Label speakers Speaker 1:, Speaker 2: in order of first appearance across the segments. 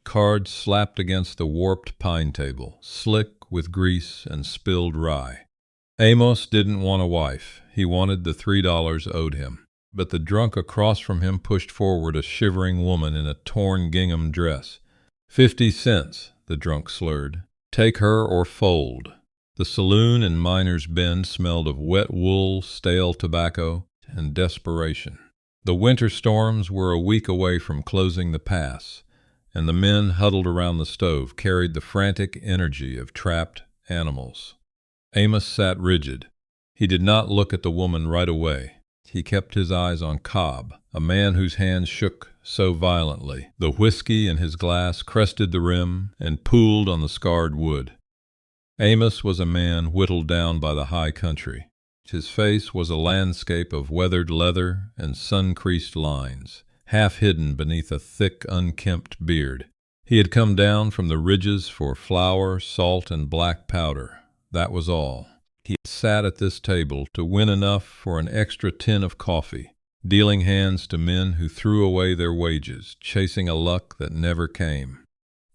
Speaker 1: cards slapped against the warped pine table, slick with grease and spilled rye. Amos didn't want a wife. He wanted the $3 owed him. But the drunk across from him pushed forward a shivering woman in a torn gingham dress. 50 cents, the drunk slurred. Take her or fold. The saloon in Miners Bend smelled of wet wool, stale tobacco, and desperation. The winter storms were a week away from closing the pass, and the men huddled around the stove carried the frantic energy of trapped animals. Amos sat rigid. He did not look at the woman right away. He kept his eyes on Cobb, a man whose hands shook so violently. The whiskey in his glass crested the rim and pooled on the scarred wood. Amos was a man whittled down by the high country. His face was a landscape of weathered leather and sun-creased lines, half hidden beneath a thick, unkempt beard. He had come down from the ridges for flour, salt, and black powder. That was all. He sat at this table to win enough for an extra tin of coffee, dealing hands to men who threw away their wages, chasing a luck that never came.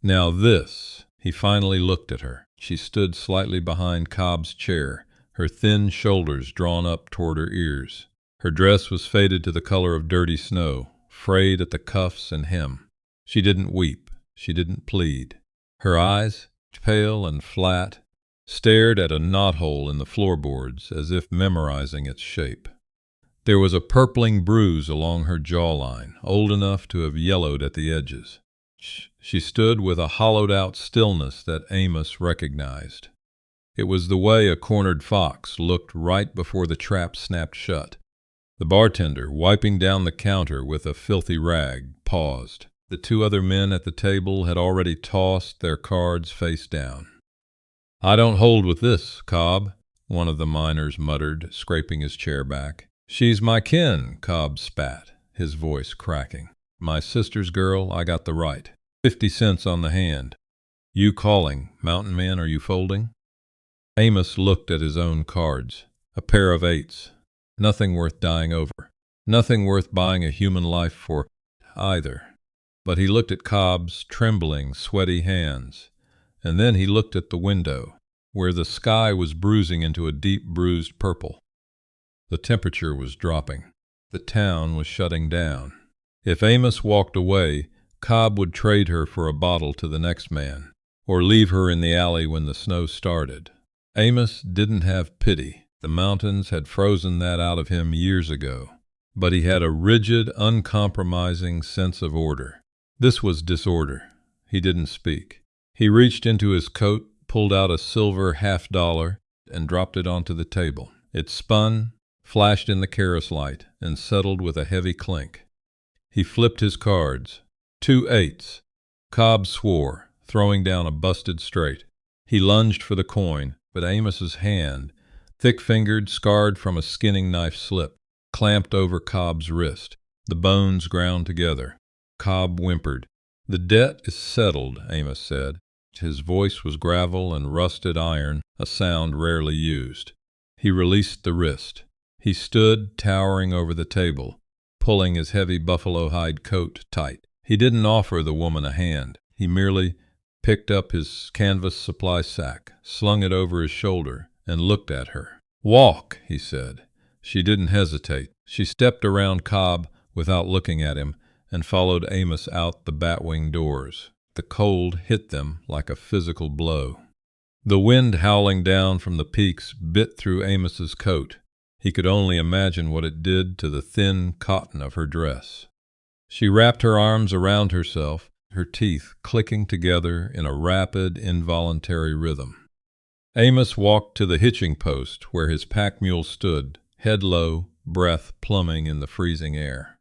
Speaker 1: Now this, he finally looked at her. She stood slightly behind Cobb's chair, her thin shoulders drawn up toward her ears. Her dress was faded to the color of dirty snow, frayed at the cuffs and hem. She didn't weep. She didn't plead. Her eyes, pale and flat, stared at a knothole in the floorboards as if memorizing its shape. There was a purpling bruise along her jawline, old enough to have yellowed at the edges. She stood with a hollowed-out stillness that Amos recognized. It was the way a cornered fox looked right before the trap snapped shut. The bartender, wiping down the counter with a filthy rag, paused. The two other men at the table had already tossed their cards face down. "I don't hold with this, Cobb," one of the miners muttered, scraping his chair back. "She's my kin," Cobb spat, his voice cracking. "My sister's girl, I got the right. 50 cents on the hand. You calling, mountain man, are you folding?" Amos looked at his own cards. A pair of 8s. Nothing worth dying over. Nothing worth buying a human life for either. But he looked at Cobb's trembling, sweaty hands. And then he looked at the window, where the sky was bruising into a deep bruised purple. The temperature was dropping. The town was shutting down. If Amos walked away, Cobb would trade her for a bottle to the next man, or leave her in the alley when the snow started. Amos didn't have pity. The mountains had frozen that out of him years ago. But he had a rigid, uncompromising sense of order. This was disorder. He didn't speak. He reached into his coat, pulled out a silver $50, and dropped it onto the table. It spun, flashed in the kerosene light, and settled with a heavy clink. He flipped his cards. 2 8s. Cobb swore, throwing down a busted straight. He lunged for the coin, but Amos's hand, thick-fingered, scarred from a skinning knife slip, clamped over Cobb's wrist. The bones ground together. Cobb whimpered. "The debt is settled," Amos said. His voice was gravel and rusted iron, a sound rarely used. He released the wrist. He stood, towering over the table, pulling his heavy buffalo hide coat tight. He didn't offer the woman a hand. He merely picked up his canvas supply sack, slung it over his shoulder, and looked at her. "Walk," he said. She didn't hesitate. She stepped around Cobb without looking at him and followed Amos out the batwing doors. The cold hit them like a physical blow. The wind howling down from the peaks bit through Amos's coat. He could only imagine what it did to the thin cotton of her dress. She wrapped her arms around herself, her teeth clicking together in a rapid, involuntary rhythm. Amos walked to the hitching post where his pack mule stood, head low, breath plumbing in the freezing air.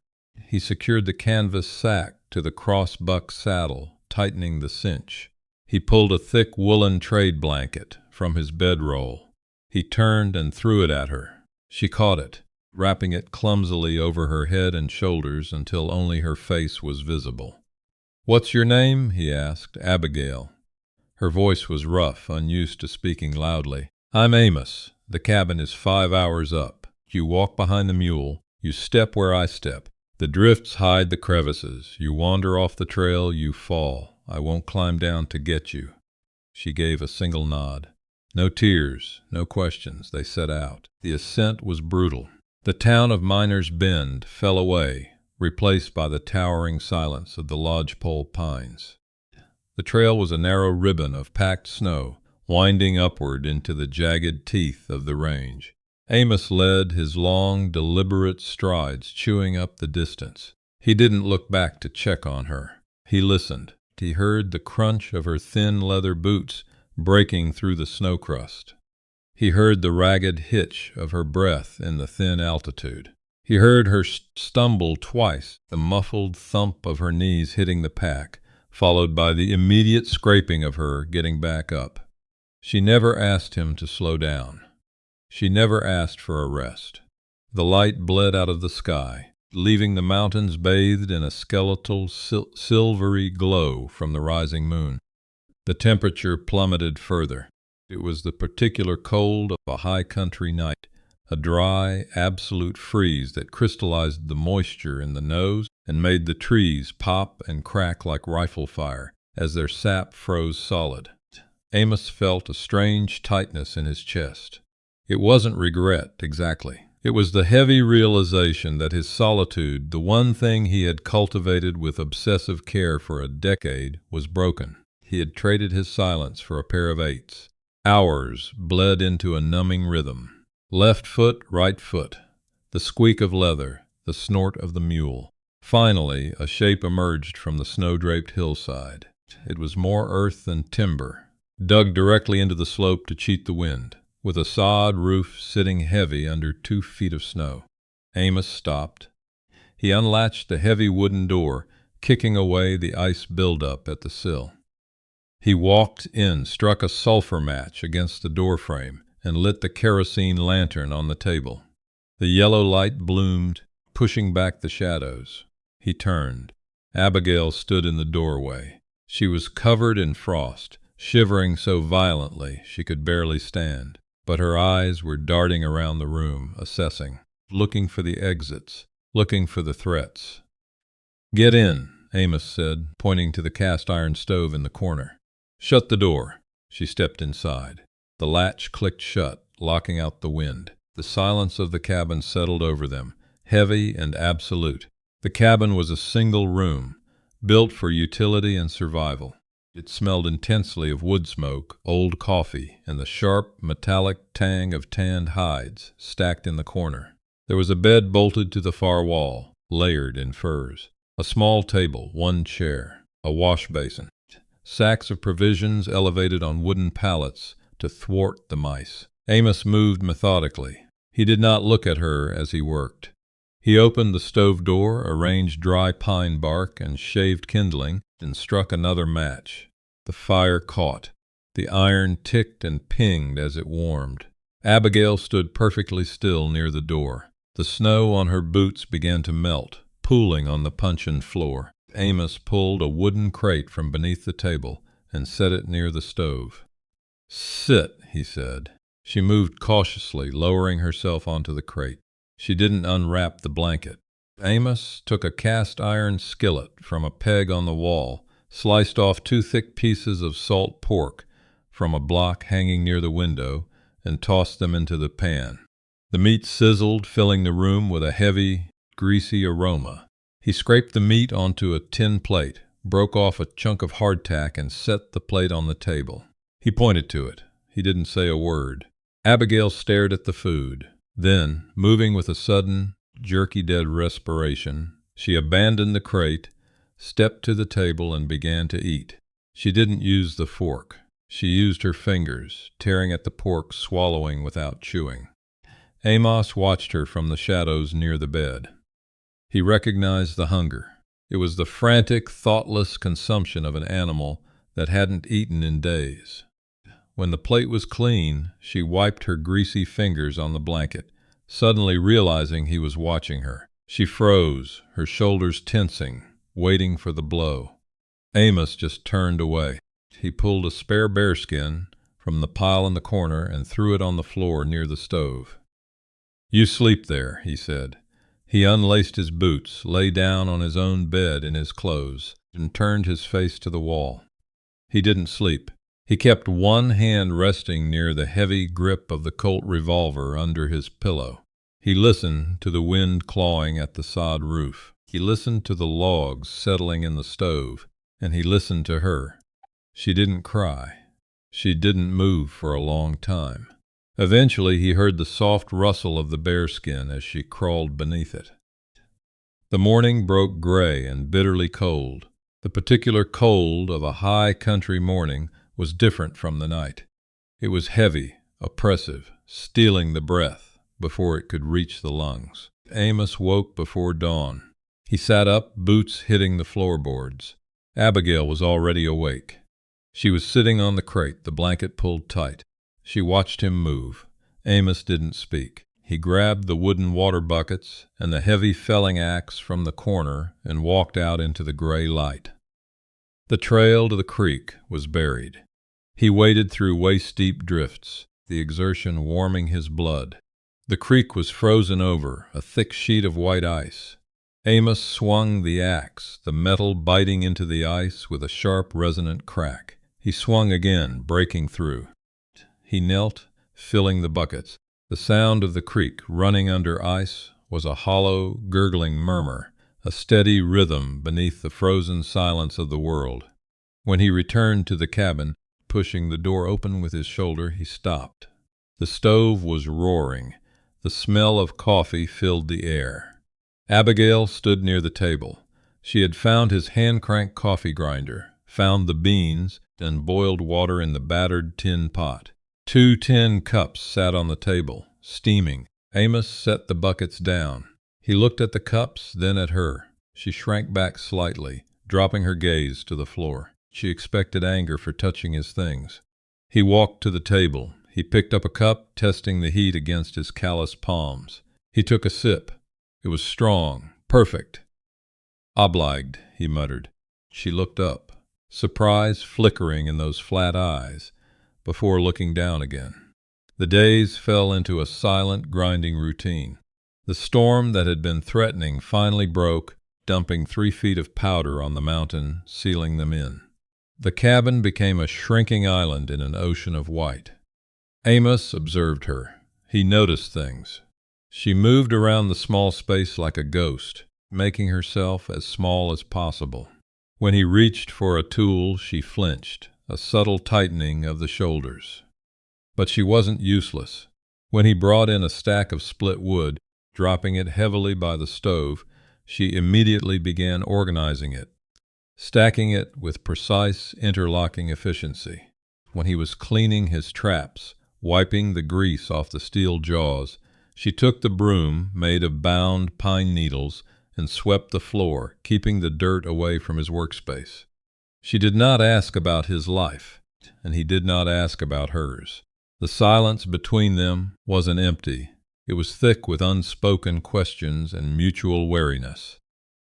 Speaker 1: He secured the canvas sack to the cross-buck saddle, tightening the cinch. He pulled a thick woolen trade blanket from his bedroll. He turned and threw it at her. She caught it, wrapping it clumsily over her head and shoulders until only her face was visible. "What's your name?" he asked. "Abigail." Her voice was rough, unused to speaking loudly. "I'm Amos. The cabin is 5 hours up. You walk behind the mule. You step where I step. The drifts hide the crevices. You wander off the trail, you fall. I won't climb down to get you." She gave a single nod. No tears, no questions. They set out. The ascent was brutal. The town of Miners Bend fell away, replaced by the towering silence of the lodgepole pines. The trail was a narrow ribbon of packed snow, winding upward into the jagged teeth of the range. Amos led his long, deliberate strides, chewing up the distance. He didn't look back to check on her. He listened. He heard the crunch of her thin leather boots breaking through the snow crust. He heard the ragged hitch of her breath in the thin altitude. He heard her stumble twice, the muffled thump of her knees hitting the pack, followed by the immediate scraping of her getting back up. She never asked him to slow down. She never asked for a rest. The light bled out of the sky, leaving the mountains bathed in a skeletal, silvery glow from the rising moon. The temperature plummeted further. It was the particular cold of a high country night, a dry, absolute freeze that crystallized the moisture in the nose and made the trees pop and crack like rifle fire as their sap froze solid. Amos felt a strange tightness in his chest. It wasn't regret, exactly. It was the heavy realization that his solitude, the one thing he had cultivated with obsessive care for a decade, was broken. He had traded his silence for a pair of eights. Hours bled into a numbing rhythm. Left foot, right foot. The squeak of leather, the snort of the mule. Finally, a shape emerged from the snow-draped hillside. It was more earth than timber, dug directly into the slope to cheat the wind, with a sod roof sitting heavy under 2 feet of snow. Amos stopped. He unlatched the heavy wooden door, kicking away the ice buildup at the sill. He walked in, struck a sulfur match against the doorframe, and lit the kerosene lantern on the table. The yellow light bloomed, pushing back the shadows. He turned. Abigail stood in the doorway. She was covered in frost, shivering so violently she could barely stand, but her eyes were darting around the room, assessing, looking for the exits, looking for the threats. "Get in," Amos said, pointing to the cast-iron stove in the corner. "Shut the door." She stepped inside. The latch clicked shut, locking out the wind. The silence of the cabin settled over them, heavy and absolute. The cabin was a single room, built for utility and survival. It smelled intensely of wood smoke, old coffee, and the sharp, metallic tang of tanned hides stacked in the corner. There was a bed bolted to the far wall, layered in furs. A small table, 1 chair, a wash basin. Sacks of provisions elevated on wooden pallets to thwart the mice. Amos moved methodically. He did not look at her as he worked. He opened the stove door, arranged dry pine bark and shaved kindling, and struck another match. The fire caught. The iron ticked and pinged as it warmed. Abigail stood perfectly still near the door. The snow on her boots began to melt, pooling on the puncheon floor. Amos pulled a wooden crate from beneath the table and set it near the stove. "Sit," he said. She moved cautiously, lowering herself onto the crate. She didn't unwrap the blanket. Amos took a cast-iron skillet from a peg on the wall, sliced off 2 thick pieces of salt pork from a block hanging near the window, and tossed them into the pan. The meat sizzled, filling the room with a heavy, greasy aroma. He scraped the meat onto a tin plate, broke off a chunk of hardtack, and set the plate on the table. He pointed to it. He didn't say a word. Abigail stared at the food. Then, moving with a sudden, jerky dead respiration, she abandoned the crate, stepped to the table, and began to eat. She didn't use the fork. She used her fingers, tearing at the pork, swallowing without chewing. Amos watched her from the shadows near the bed. He recognized the hunger. It was the frantic, thoughtless consumption of an animal that hadn't eaten in days. When the plate was clean, she wiped her greasy fingers on the blanket, suddenly realizing he was watching her. She froze, her shoulders tensing, waiting for the blow. Amos just turned away. He pulled a spare bearskin from the pile in the corner and threw it on the floor near the stove. "You sleep there," he said. He unlaced his boots, lay down on his own bed in his clothes, and turned his face to the wall. He didn't sleep. He kept one hand resting near the heavy grip of the Colt revolver under his pillow. He listened to the wind clawing at the sod roof. He listened to the logs settling in the stove, and he listened to her. She didn't cry. She didn't move for a long time. Eventually he heard the soft rustle of the bearskin as she crawled beneath it. The morning broke gray and bitterly cold. The particular cold of a high country morning was different from the night. It was heavy, oppressive, stealing the breath before it could reach the lungs. Amos woke before dawn. He sat up, boots hitting the floorboards. Abigail was already awake. She was sitting on the crate, the blanket pulled tight. She watched him move. Amos didn't speak. He grabbed the wooden water buckets and the heavy felling axe from the corner and walked out into the gray light. The trail to the creek was buried. He waded through waist-deep drifts, the exertion warming his blood. The creek was frozen over, a thick sheet of white ice. Amos swung the axe, the metal biting into the ice with a sharp, resonant crack. He swung again, breaking through. He knelt, filling the buckets. The sound of the creek running under ice was a hollow, gurgling murmur, a steady rhythm beneath the frozen silence of the world. When he returned to the cabin, pushing the door open with his shoulder, he stopped. The stove was roaring. The smell of coffee filled the air. Abigail stood near the table. She had found his hand-crank coffee grinder, found the beans, and boiled water in the battered tin pot. 2 tin cups sat on the table, steaming. Amos set the buckets down. He looked at the cups, then at her. She shrank back slightly, dropping her gaze to the floor. She expected anger for touching his things. He walked to the table. He picked up a cup, testing the heat against his calloused palms. He took a sip. It was strong, perfect. "Obliged," he muttered. She looked up, surprise flickering in those flat eyes, before looking down again. The days fell into a silent, grinding routine. The storm that had been threatening finally broke, dumping 3 feet of powder on the mountain, sealing them in. The cabin became a shrinking island in an ocean of white. Amos observed her. He noticed things. She moved around the small space like a ghost, making herself as small as possible. When he reached for a tool, she flinched, a subtle tightening of the shoulders. But she wasn't useless. When he brought in a stack of split wood, dropping it heavily by the stove, she immediately began organizing it, stacking it with precise, interlocking efficiency. When he was cleaning his traps, wiping the grease off the steel jaws, she took the broom, made of bound pine needles, and swept the floor, keeping the dirt away from his workspace. She did not ask about his life, and he did not ask about hers. The silence between them wasn't empty. It was thick with unspoken questions and mutual wariness.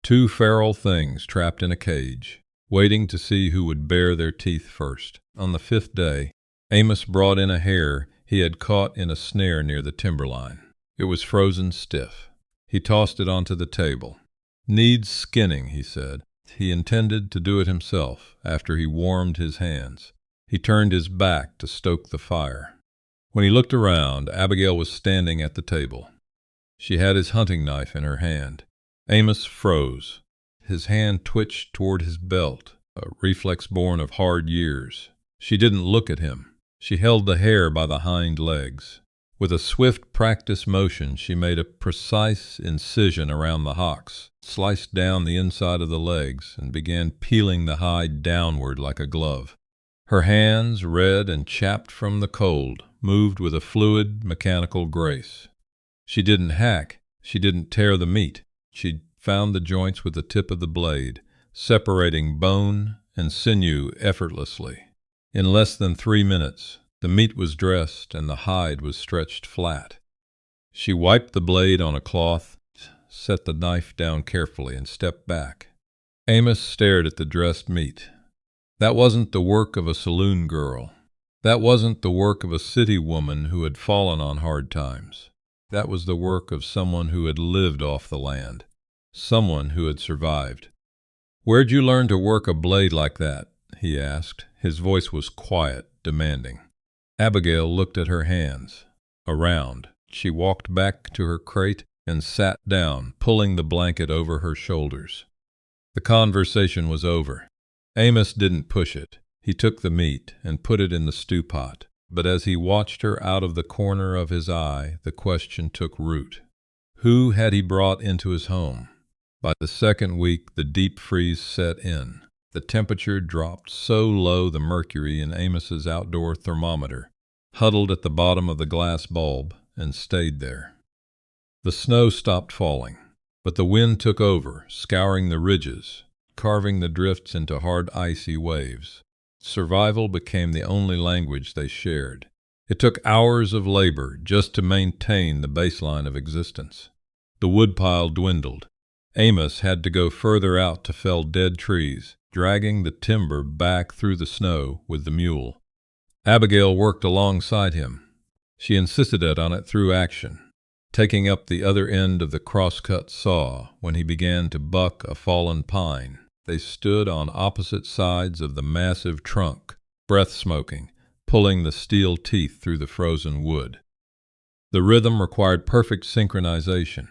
Speaker 1: 2 feral things trapped in a cage, waiting to see who would bare their teeth first. On the 5th day, Amos brought in a hare he had caught in a snare near the timberline. It was frozen stiff. He tossed it onto the table. "Needs skinning," he said. He intended to do it himself after he warmed his hands. He turned his back to stoke the fire. When he looked around, Abigail was standing at the table. She had his hunting knife in her hand. Amos froze. His hand twitched toward his belt, a reflex born of hard years. She didn't look at him. She held the hare by the hind legs. With a swift practice motion, she made a precise incision around the hocks, sliced down the inside of the legs, and began peeling the hide downward like a glove. Her hands, red and chapped from the cold, moved with a fluid, mechanical grace. She didn't hack. She didn't tear the meat. She found the joints with the tip of the blade, separating bone and sinew effortlessly. In less than 3 minutes, the meat was dressed and the hide was stretched flat. She wiped the blade on a cloth, set the knife down carefully, and stepped back. Amos stared at the dressed meat. That wasn't the work of a saloon girl. That wasn't the work of a city woman who had fallen on hard times. That was the work of someone who had lived off the land, someone who had survived. "Where'd you learn to work a blade like that?" he asked. His voice was quiet, demanding. Abigail looked at her hands. Around. She walked back to her crate and sat down, pulling the blanket over her shoulders. The conversation was over. Amos didn't push it. He took the meat and put it in the stew pot. But as he watched her out of the corner of his eye, the question took root. Who had he brought into his home? By the second week, the deep freeze set in. The temperature dropped so low the mercury in Amos's outdoor thermometer huddled at the bottom of the glass bulb and stayed there. The snow stopped falling, but the wind took over, scouring the ridges, carving the drifts into hard icy waves. Survival became the only language they shared. It took hours of labor just to maintain the baseline of existence. The woodpile dwindled. Amos had to go further out to fell dead trees, dragging the timber back through the snow with the mule. Abigail worked alongside him. She insisted on it through action, taking up the other end of the cross-cut saw when he began to buck a fallen pine. They stood on opposite sides of the massive trunk, breath-smoking, pulling the steel teeth through the frozen wood. The rhythm required perfect synchronization.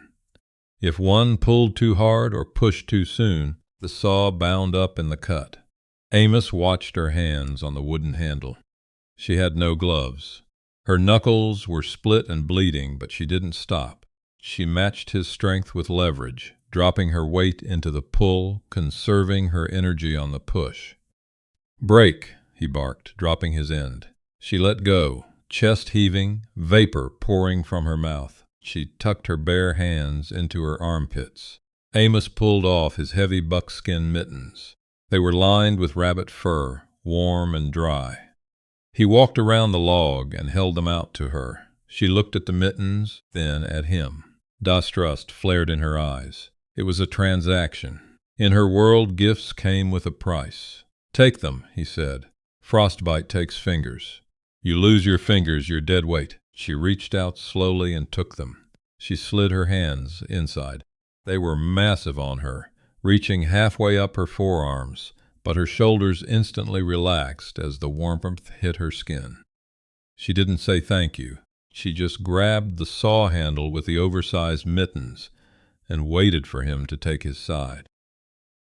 Speaker 1: If one pulled too hard or pushed too soon, the saw bound up in the cut. Amos watched her hands on the wooden handle. She had no gloves. Her knuckles were split and bleeding, but she didn't stop. She matched his strength with leverage, dropping her weight into the pull, conserving her energy on the push. "Break," he barked, dropping his end. She let go, chest heaving, vapor pouring from her mouth. She tucked her bare hands into her armpits. Amos pulled off his heavy buckskin mittens. They were lined with rabbit fur, warm and dry. He walked around the log and held them out to her. She looked at the mittens, then at him. Distrust flared in her eyes. It was a transaction. In her world, gifts came with a price. "Take them," he said. "Frostbite takes fingers. You lose your fingers, you're dead weight." She reached out slowly and took them. She slid her hands inside. They were massive on her, reaching halfway up her forearms, but her shoulders instantly relaxed as the warmth hit her skin. She didn't say thank you. She just grabbed the saw handle with the oversized mittens and waited for him to take his side.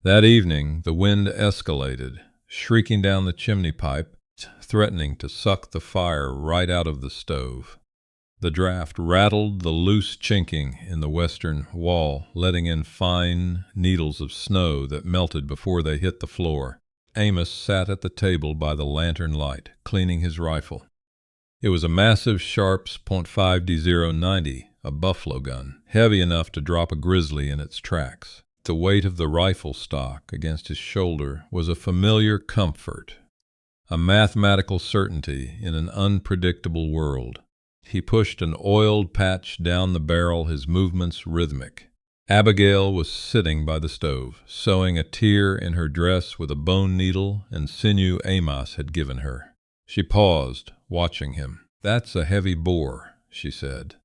Speaker 1: That evening, the wind escalated, shrieking down the chimney pipe, threatening to suck the fire right out of the stove. The draft rattled the loose chinking in the western wall, letting in fine needles of snow that melted before they hit the floor. Amos sat at the table by the lantern light, cleaning his rifle. It was a massive Sharps .5D090, a buffalo gun, heavy enough to drop a grizzly in its tracks. The weight of the rifle stock against his shoulder was a familiar comfort, a mathematical certainty in an unpredictable world. He pushed an oiled patch down the barrel, his movements rhythmic. Abigail was sitting by the stove, sewing a tear in her dress with a bone needle and sinew Amos had given her. She paused, watching him. "That's a heavy bore," she said.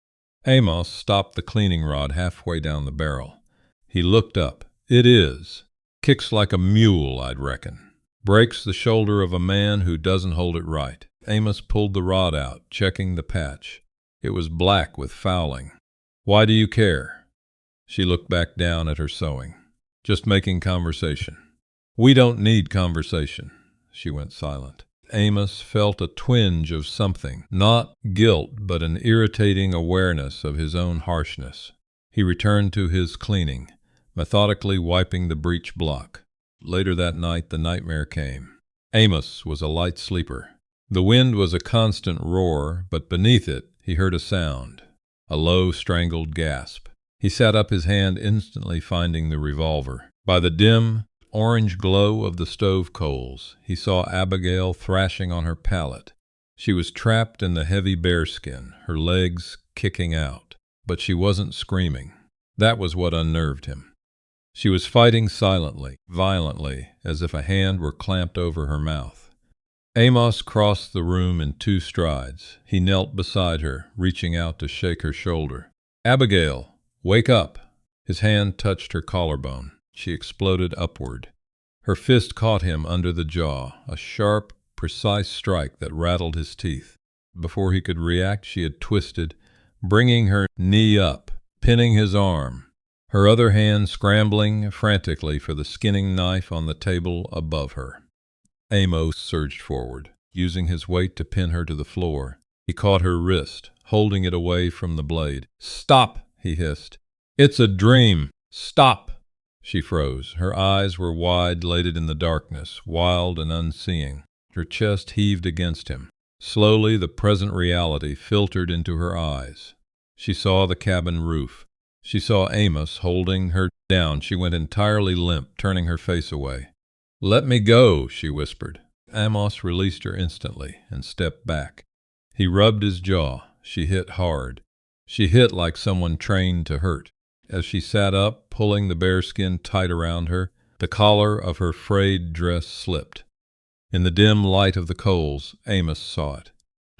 Speaker 1: Amos stopped the cleaning rod halfway down the barrel. He looked up. "It is. Kicks like a mule, I'd reckon. Breaks the shoulder of a man who doesn't hold it right." Amos pulled the rod out, checking the patch. It was black with fouling. "Why do you care?" She looked back down at her sewing. "Just making conversation." "We don't need conversation." She went silent. Amos felt a twinge of something, not guilt, but an irritating awareness of his own harshness. He returned to his cleaning, methodically wiping the breech block. Later that night, the nightmare came. Amos was a light sleeper. The wind was a constant roar, but beneath it he heard a sound, a low, strangled gasp. He sat up, his hand instantly finding the revolver. By the dim, orange glow of the stove coals, he saw Abigail thrashing on her pallet. She was trapped in the heavy bearskin, her legs kicking out, but she wasn't screaming. That was what unnerved him. She was fighting silently, violently, as if a hand were clamped over her mouth. Amos crossed the room in 2 strides. He knelt beside her, reaching out to shake her shoulder. "Abigail, wake up!" His hand touched her collarbone. She exploded upward. Her fist caught him under the jaw, a sharp, precise strike that rattled his teeth. Before he could react, she had twisted, bringing her knee up, pinning his arm, her other hand scrambling frantically for the skinning knife on the table above her. Amos surged forward, using his weight to pin her to the floor. He caught her wrist, holding it away from the blade. "Stop!" he hissed. "It's a dream! Stop!" She froze. Her eyes were wide-lated in the darkness, wild and unseeing. Her chest heaved against him. Slowly the present reality filtered into her eyes. She saw the cabin roof. She saw Amos holding her down. She went entirely limp, turning her face away. "Let me go," she whispered. Amos released her instantly and stepped back. He rubbed his jaw. She hit hard. She hit like someone trained to hurt. As she sat up, pulling the bearskin tight around her, the collar of her frayed dress slipped. In the dim light of the coals, Amos saw it.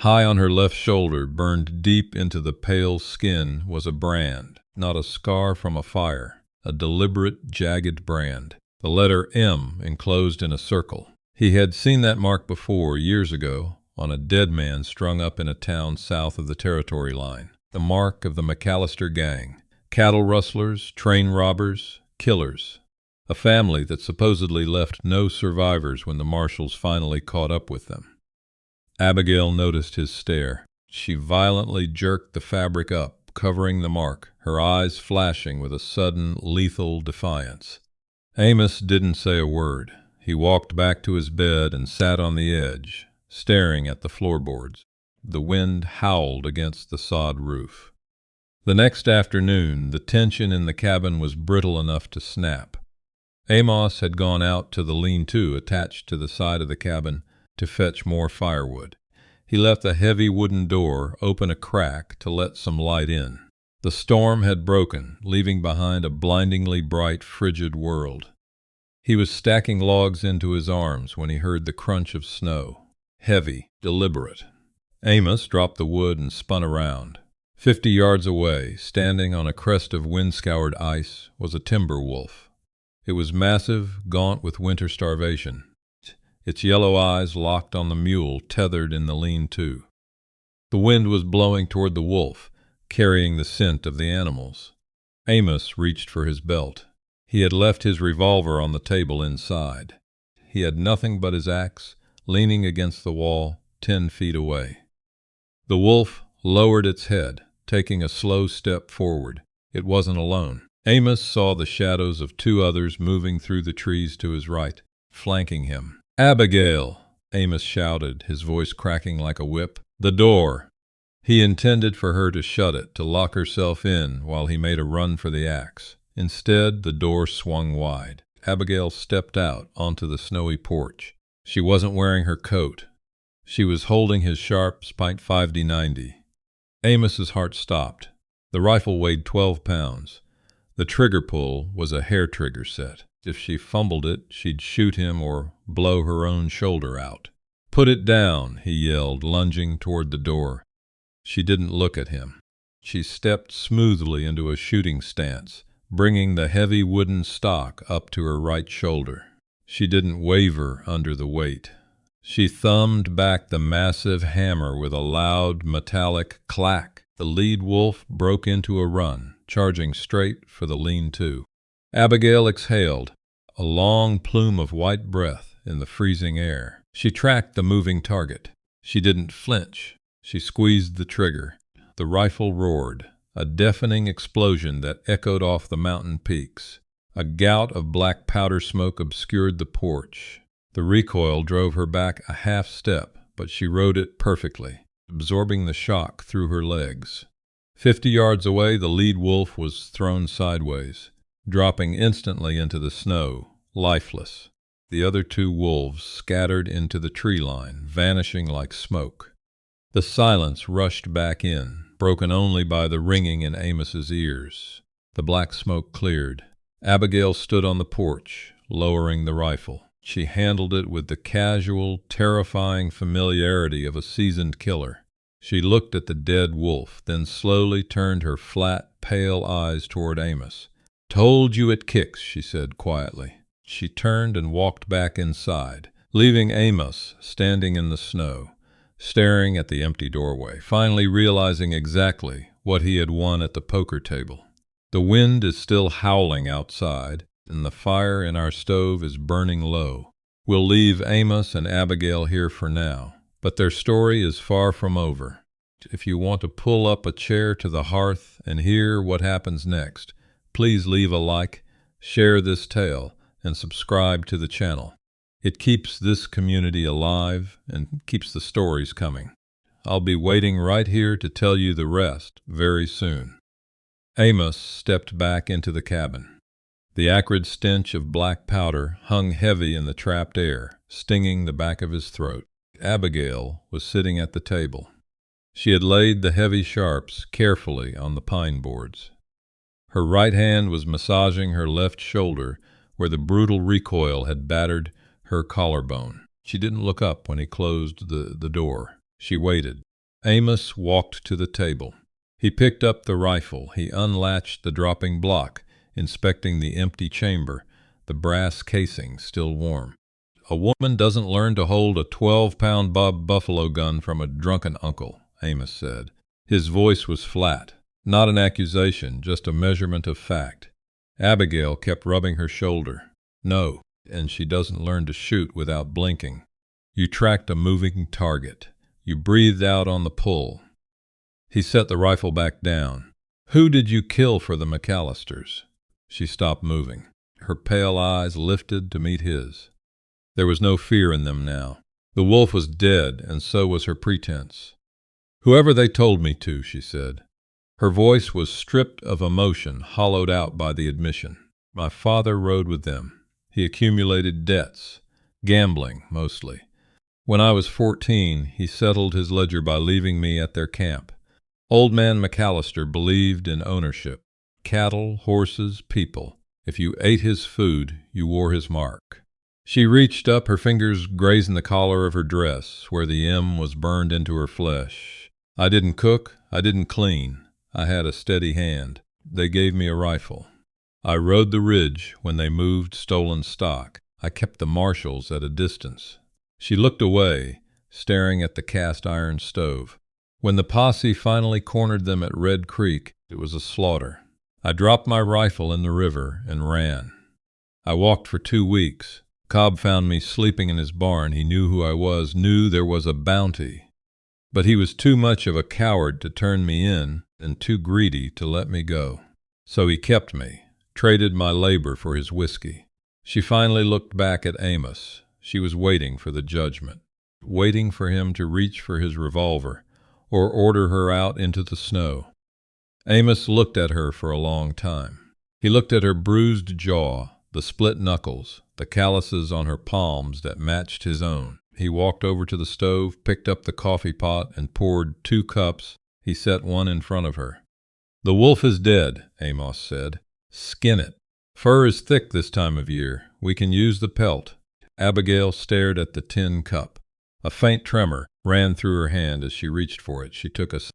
Speaker 1: High on her left shoulder, burned deep into the pale skin, was a brand, not a scar from a fire, a deliberate, jagged brand. The letter M enclosed in a circle. He had seen that mark before, years ago, on a dead man strung up in a town south of the territory line. The mark of the McAllister gang. Cattle rustlers, train robbers, killers. A family that supposedly left no survivors when the marshals finally caught up with them. Abigail noticed his stare. She violently jerked the fabric up, covering the mark, her eyes flashing with a sudden, lethal defiance. Amos didn't say a word. He walked back to his bed and sat on the edge, staring at the floorboards. The wind howled against the sod roof. The next afternoon, the tension in the cabin was brittle enough to snap. Amos had gone out to the lean-to attached to the side of the cabin to fetch more firewood. He left a heavy wooden door open a crack to let some light in. The storm had broken, leaving behind a blindingly bright, frigid world. He was stacking logs into his arms when he heard the crunch of snow. Heavy, deliberate. Amos dropped the wood and spun around. 50 yards away, standing on a crest of wind-scoured ice, was a timber wolf. It was massive, gaunt with winter starvation. Its yellow eyes locked on the mule tethered in the lean-to. The wind was blowing toward the wolf, carrying the scent of the animals. Amos reached for his belt. He had left his revolver on the table inside. He had nothing but his axe, leaning against the wall, 10 feet away. The wolf lowered its head, taking a slow step forward. It wasn't alone. Amos saw the shadows of 2 others moving through the trees to his right, flanking him. "Abigail!" Amos shouted, his voice cracking like a whip. "The door!" He intended for her to shut it, to lock herself in while he made a run for the axe. Instead, the door swung wide. Abigail stepped out onto the snowy porch. She wasn't wearing her coat. She was holding his sharp .5D90. Amos's heart stopped. The rifle weighed 12 pounds. The trigger pull was a hair trigger set. If she fumbled it, she'd shoot him or blow her own shoulder out. "Put it down," he yelled, lunging toward the door. She didn't look at him. She stepped smoothly into a shooting stance, bringing the heavy wooden stock up to her right shoulder. She didn't waver under the weight. She thumbed back the massive hammer with a loud, metallic clack. The lead wolf broke into a run, charging straight for the lean-to. Abigail exhaled, a long plume of white breath in the freezing air. She tracked the moving target. She didn't flinch. She squeezed the trigger. The rifle roared, a deafening explosion that echoed off the mountain peaks. A gout of black powder smoke obscured the porch. The recoil drove her back a half step, but she rode it perfectly, absorbing the shock through her legs. 50 yards away, the lead wolf was thrown sideways, dropping instantly into the snow, lifeless. The other 2 wolves scattered into the tree line, vanishing like smoke. The silence rushed back in, broken only by the ringing in Amos's ears. The black smoke cleared. Abigail stood on the porch, lowering the rifle. She handled it with the casual, terrifying familiarity of a seasoned killer. She looked at the dead wolf, then slowly turned her flat, pale eyes toward Amos. "Told you it kicks," she said quietly. She turned and walked back inside, leaving Amos standing in the snow, staring at the empty doorway, finally realizing exactly what he had won at the poker table. The wind is still howling outside, and the fire in our stove is burning low. We'll leave Amos and Abigail here for now, but their story is far from over. If you want to pull up a chair to the hearth and hear what happens next, please leave a like, share this tale, and subscribe to the channel. It keeps this community alive and keeps the stories coming. I'll be waiting right here to tell you the rest very soon. Amos stepped back into the cabin. The acrid stench of black powder hung heavy in the trapped air, stinging the back of his throat. Abigail was sitting at the table. She had laid the heavy sharps carefully on the pine boards. Her right hand was massaging her left shoulder where the brutal recoil had battered her collarbone. She didn't look up when he closed the door. She waited. Amos walked to the table. He picked up the rifle. He unlatched the dropping block, inspecting the empty chamber, the brass casing still warm. A woman doesn't learn to hold a 12-pound Bob Buffalo gun from a drunken uncle, Amos said. His voice was flat, not an accusation, just a measurement of fact. Abigail kept rubbing her shoulder. No, and she doesn't learn to shoot without blinking. You tracked a moving target. You breathed out on the pull. He set the rifle back down. Who did you kill for the McAllisters? She stopped moving. Her pale eyes lifted to meet his. There was no fear in them now. The wolf was dead, and so was her pretense. Whoever they told me to, she said. Her voice was stripped of emotion, hollowed out by the admission. My father rode with them. He accumulated debts, gambling mostly. When I was 14, he settled his ledger by leaving me at their camp. Old man McAllister believed in ownership. Cattle, horses, people. If you ate his food, you wore his mark. She reached up, her fingers grazing the collar of her dress, where the M was burned into her flesh. I didn't cook, I didn't clean. I had a steady hand. They gave me a rifle. I rode the ridge when they moved stolen stock. I kept the marshals at a distance. She looked away, staring at the cast-iron stove. When the posse finally cornered them at Red Creek, it was a slaughter. I dropped my rifle in the river and ran. I walked for 2 weeks. Cobb found me sleeping in his barn. He knew who I was, knew there was a bounty. But he was too much of a coward to turn me in and too greedy to let me go. So he kept me, traded my labor for his whiskey. She finally looked back at Amos. She was waiting for the judgment, waiting for him to reach for his revolver or order her out into the snow. Amos looked at her for a long time. He looked at her bruised jaw, the split knuckles, the calluses on her palms that matched his own. He walked over to the stove, picked up the coffee pot, and poured 2 cups. He set one in front of her. The wolf is dead, Amos said. Skin it. Fur is thick this time of year. We can use the pelt. Abigail stared at the tin cup. A faint tremor ran through her hand as she reached for it. She took a sip.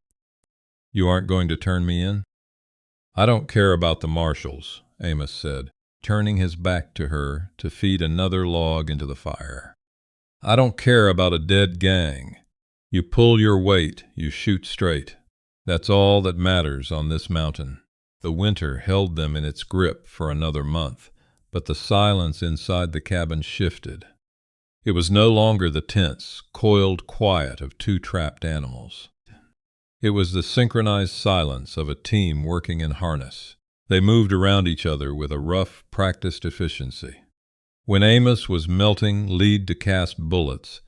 Speaker 1: You aren't going to turn me in? I don't care about the marshals, Amos said, turning his back to her to feed another log into the fire. I don't care about a dead gang. You pull your weight, you shoot straight. That's all that matters on this mountain. The winter held them in its grip for another month, but the silence inside the cabin shifted. It was no longer the tense, coiled quiet of 2 trapped animals. It was the synchronized silence of a team working in harness. They moved around each other with a rough, practiced efficiency. When Amos was melting lead to cast bullets,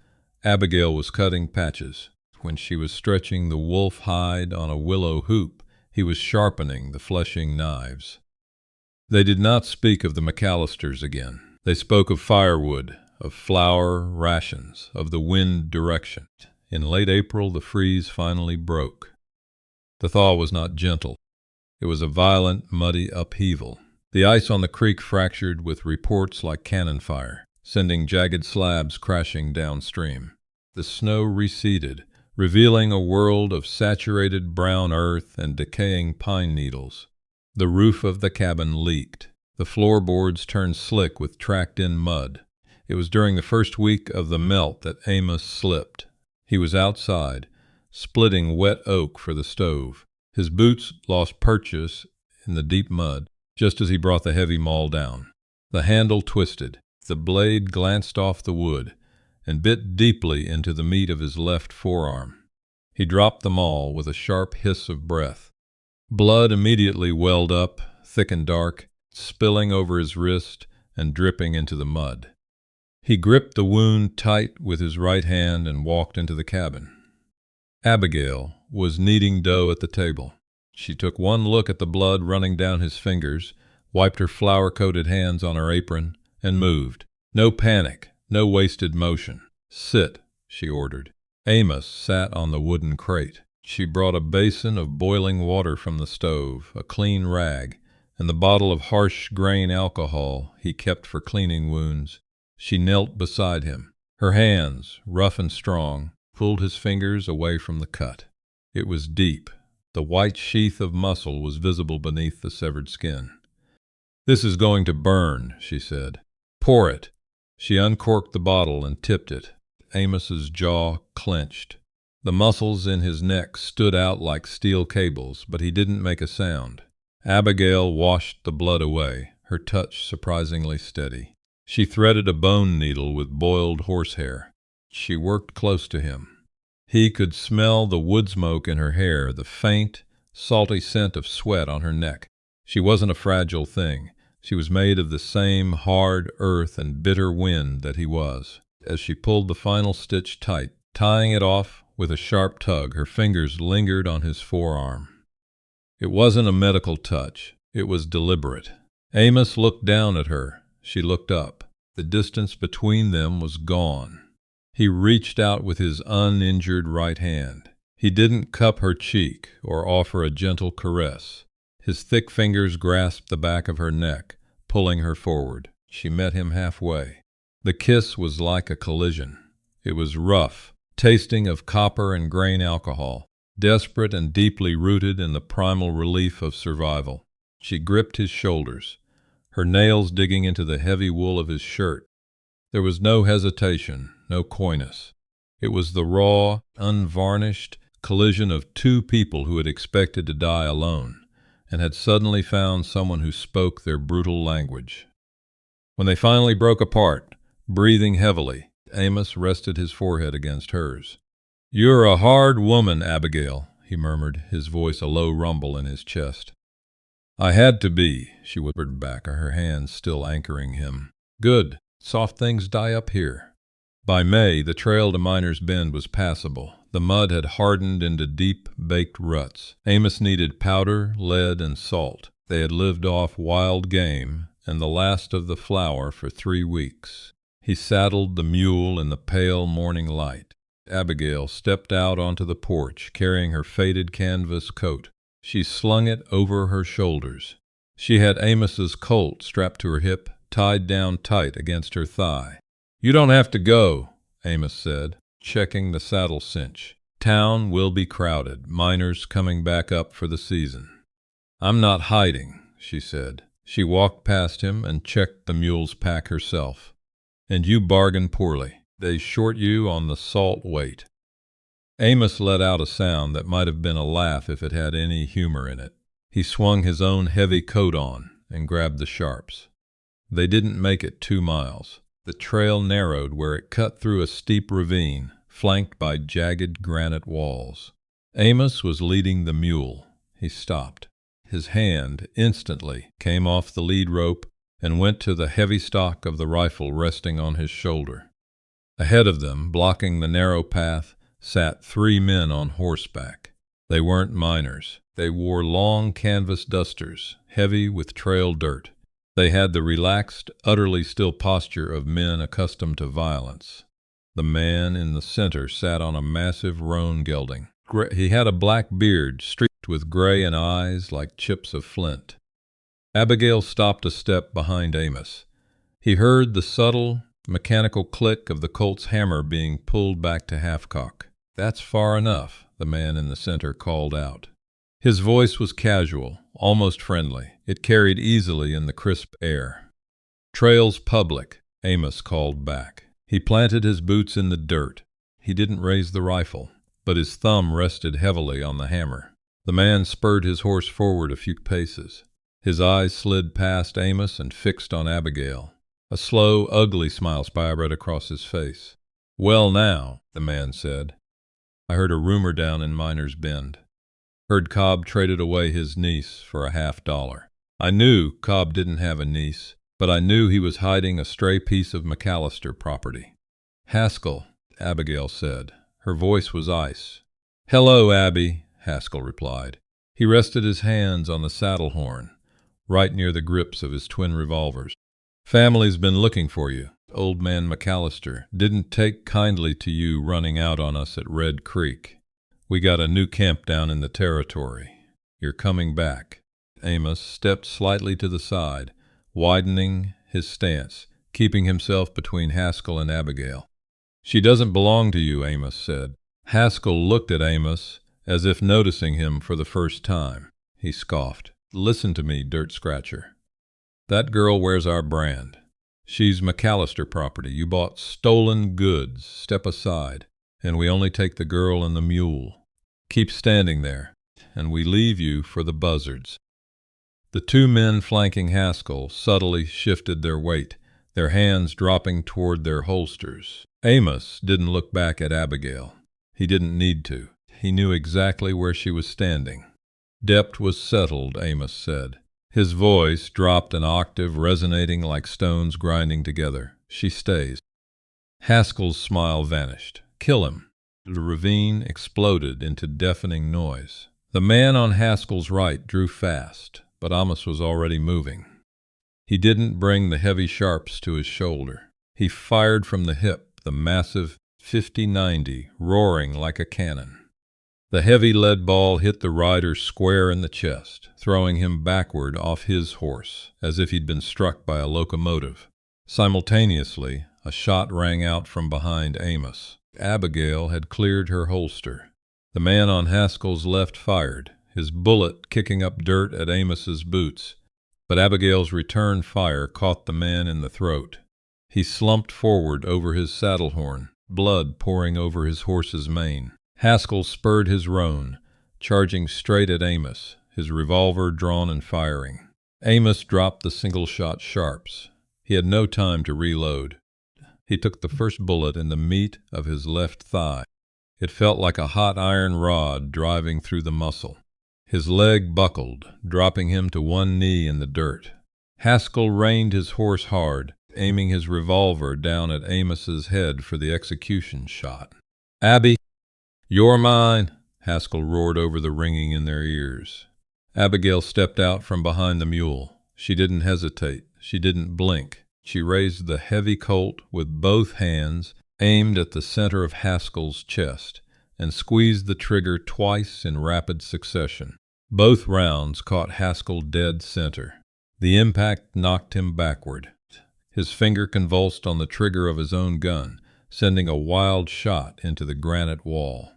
Speaker 1: Abigail was cutting patches. When she was stretching the wolf hide on a willow hoop, he was sharpening the fleshing knives. They did not speak of the McAllisters again. They spoke of firewood, of flour, rations, of the wind direction. In late April, the freeze finally broke. The thaw was not gentle. It was a violent, muddy upheaval. The ice on the creek fractured with reports like cannon fire, sending jagged slabs crashing downstream. The snow receded, revealing a world of saturated brown earth and decaying pine needles. The roof of the cabin leaked. The floorboards turned slick with tracked-in mud. It was during the first week of the melt that Amos slipped. He was outside, splitting wet oak for the stove. His boots lost purchase in the deep mud, just as he brought the heavy maul down. The handle twisted. The blade glanced off the wood and bit deeply into the meat of his left forearm. He dropped the maul with a sharp hiss of breath. Blood immediately welled up, thick and dark, spilling over his wrist and dripping into the mud. He gripped the wound tight with his right hand and walked into the cabin. Abigail was kneading dough at the table. She took one look at the blood running down his fingers, wiped her flour-coated hands on her apron, and moved. No panic, no wasted motion. "Sit," she ordered. Amos sat on the wooden crate. She brought a basin of boiling water from the stove, a clean rag, and the bottle of harsh grain alcohol he kept for cleaning wounds. She knelt beside him. Her hands, rough and strong, pulled his fingers away from the cut. It was deep. The white sheath of muscle was visible beneath the severed skin. "This is going to burn," she said. "Pour it." She uncorked the bottle and tipped it. Amos's jaw clenched. The muscles in his neck stood out like steel cables, but he didn't make a sound. Abigail washed the blood away, her touch surprisingly steady. She threaded a bone needle with boiled horsehair. She worked close to him. He could smell the wood smoke in her hair, the faint, salty scent of sweat on her neck. She wasn't a fragile thing. She was made of the same hard earth and bitter wind that he was. As she pulled the final stitch tight, tying it off with a sharp tug, her fingers lingered on his forearm. It wasn't a medical touch. It was deliberate. Amos looked down at her. She looked up. The distance between them was gone. He reached out with his uninjured right hand. He didn't cup her cheek or offer a gentle caress. His thick fingers grasped the back of her neck, pulling her forward. She met him halfway. The kiss was like a collision. It was rough, tasting of copper and grain alcohol, desperate and deeply rooted in the primal relief of survival. She gripped his shoulders, her nails digging into the heavy wool of his shirt. There was no hesitation, no coyness. It was the raw, unvarnished collision of two people who had expected to die alone, and had suddenly found someone who spoke their brutal language. When they finally broke apart, breathing heavily, Amos rested his forehead against hers. "You're a hard woman, Abigail," he murmured, his voice a low rumble in his chest. "I had to be," she whispered back, her hands still anchoring him. "Good. Soft things die up here." By May, the trail to Miner's Bend was passable. The mud had hardened into deep, baked ruts. Amos needed powder, lead, and salt. They had lived off wild game and the last of the flour for 3 weeks. He saddled the mule in the pale morning light. Abigail stepped out onto the porch, carrying her faded canvas coat. She slung it over her shoulders. She had Amos's Colt strapped to her hip, tied down tight against her thigh. "You don't have to go," Amos said, checking the saddle cinch. "Town will be crowded, miners coming back up for the season." "I'm not hiding," she said. She walked past him and checked the mule's pack herself. "And you bargain poorly. They short you on the salt weight." Amos let out a sound that might have been a laugh if it had any humor in it. He swung his own heavy coat on and grabbed the sharps. They didn't make it 2 miles. The trail narrowed where it cut through a steep ravine, flanked by jagged granite walls. Amos was leading the mule. He stopped. His hand instantly came off the lead rope and went to the heavy stock of the rifle resting on his shoulder. Ahead of them, blocking the narrow path, sat 3 men on horseback. They weren't miners. They wore long canvas dusters, heavy with trail dirt. They had the relaxed, utterly still posture of men accustomed to violence. The man in the center sat on a massive roan gelding. He had a black beard streaked with gray and eyes like chips of flint. Abigail stopped a step behind Amos. He heard the subtle, mechanical click of the Colt's hammer being pulled back to half-cock. "That's far enough," the man in the center called out. His voice was casual, almost friendly. It carried easily in the crisp air. "Trail's public," Amos called back. He planted his boots in the dirt. He didn't raise the rifle, but his thumb rested heavily on the hammer. The man spurred his horse forward a few paces. His eyes slid past Amos and fixed on Abigail. A slow, ugly smile spread across his face. "Well now," the man said. "I heard a rumor down in Miner's Bend. Heard Cobb traded away his niece for a $50. I knew Cobb didn't have a niece, but I knew he was hiding a stray piece of McAllister property." "Haskell," Abigail said. Her voice was ice. "Hello, Abby," Haskell replied. He rested his hands on the saddle horn, right near the grips of his twin revolvers. "Family's been looking for you. Old man McAllister didn't take kindly to you running out on us at Red Creek. We got a new camp down in the territory. You're coming back." Amos stepped slightly to the side, widening his stance, keeping himself between Haskell and Abigail. "She doesn't belong to you," Amos said. Haskell looked at Amos as if noticing him for the first time. He scoffed. "Listen to me, dirt scratcher. That girl wears our brand. She's McAllister property. You bought stolen goods. Step aside, and we only take the girl and the mule. Keep standing there, and we leave you for the buzzards." The two men flanking Haskell subtly shifted their weight, their hands dropping toward their holsters. Amos didn't look back at Abigail. He didn't need to. He knew exactly where she was standing. "Dept was settled," Amos said. His voice dropped an octave, resonating like stones grinding together. "She stays." Haskell's smile vanished. "Kill him." The ravine exploded into deafening noise. The man on Haskell's right drew fast, but Amos was already moving. He didn't bring the heavy sharps to his shoulder. He fired from the hip, the massive .50-90 roaring like a cannon. The heavy lead ball hit the rider square in the chest, throwing him backward off his horse, as if he'd been struck by a locomotive. Simultaneously, a shot rang out from behind Amos. Abigail had cleared her holster. The man on Haskell's left fired, his bullet kicking up dirt at Amos's boots, but Abigail's return fire caught the man in the throat. He slumped forward over his saddle horn, blood pouring over his horse's mane. Haskell spurred his roan, charging straight at Amos, his revolver drawn and firing. Amos dropped the single-shot sharps. He had no time to reload. He took the first bullet in the meat of his left thigh. It felt like a hot iron rod driving through the muscle. His leg buckled, dropping him to one knee in the dirt. Haskell reined his horse hard, aiming his revolver down at Amos's head for the execution shot. "Abby, you're mine," Haskell roared over the ringing in their ears. Abigail stepped out from behind the mule. She didn't hesitate. She didn't blink. She raised the heavy Colt with both hands, aimed at the center of Haskell's chest, and squeezed the trigger twice in rapid succession. Both rounds caught Haskell dead center. The impact knocked him backward. His finger convulsed on the trigger of his own gun, sending a wild shot into the granite wall.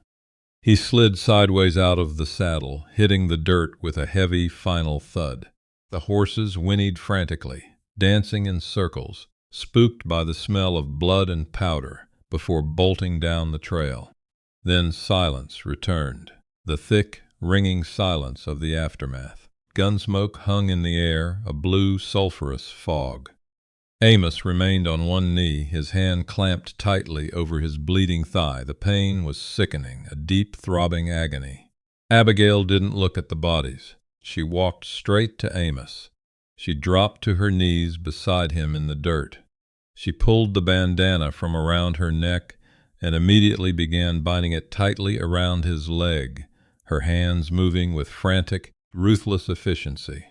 Speaker 1: He slid sideways out of the saddle, hitting the dirt with a heavy final thud. The horses whinnied frantically, dancing in circles, spooked by the smell of blood and powder, before bolting down the trail. Then silence returned, the thick, ringing silence of the aftermath. Gunsmoke hung in the air, a blue, sulphurous fog. Amos remained on one knee, his hand clamped tightly over his bleeding thigh. The pain was sickening, a deep, throbbing agony. Abigail didn't look at the bodies. She walked straight to Amos. She dropped to her knees beside him in the dirt. She pulled the bandana from around her neck and immediately began binding it tightly around his leg, her hands moving with frantic, ruthless efficiency.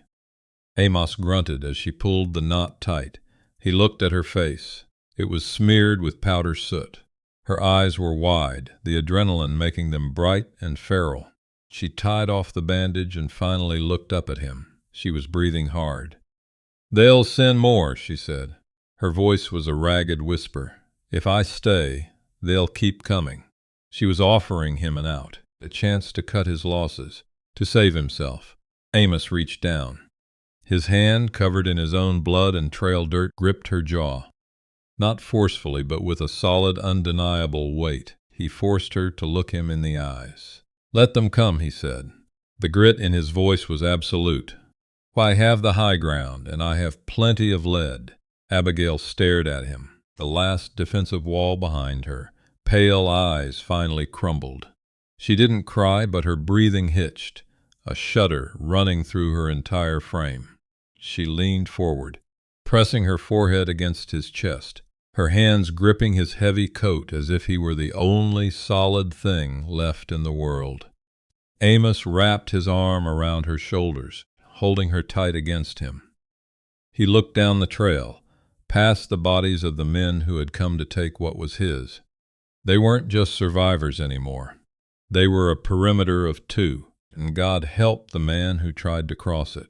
Speaker 1: Amos grunted as she pulled the knot tight. He looked at her face. It was smeared with powder soot. Her eyes were wide, the adrenaline making them bright and feral. She tied off the bandage and finally looked up at him. She was breathing hard. "They'll send more," she said. Her voice was a ragged whisper. "If I stay, they'll keep coming." She was offering him an out, a chance to cut his losses. To save himself, Amos reached down. His hand, covered in his own blood and trail dirt, gripped her jaw. Not forcefully, but with a solid, undeniable weight, he forced her to look him in the eyes. "Let them come," he said. The grit in his voice was absolute. "I have the high ground, and I have plenty of lead." Abigail stared at him, the last defensive wall behind her. Pale eyes finally crumbled. She didn't cry, but her breathing hitched, a shudder running through her entire frame. She leaned forward, pressing her forehead against his chest, her hands gripping his heavy coat as if he were the only solid thing left in the world. Amos wrapped his arm around her shoulders, holding her tight against him. He looked down the trail, past the bodies of the men who had come to take what was his. They weren't just survivors anymore. They were a perimeter of two, and God help the man who tried to cross it.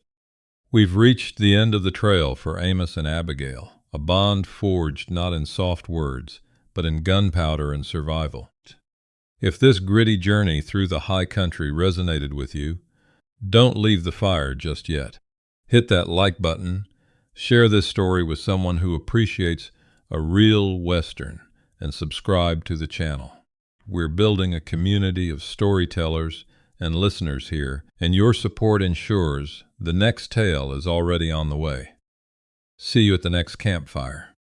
Speaker 1: "We've reached the end of the trail for Amos and Abigail, a bond forged not in soft words, but in gunpowder and survival. If this gritty journey through the high country resonated with you, don't leave the fire just yet. Hit that like button, share this story with someone who appreciates a real Western, and subscribe to the channel. We're building a community of storytellers and listeners here, and your support ensures the next tale is already on the way. See you at the next campfire.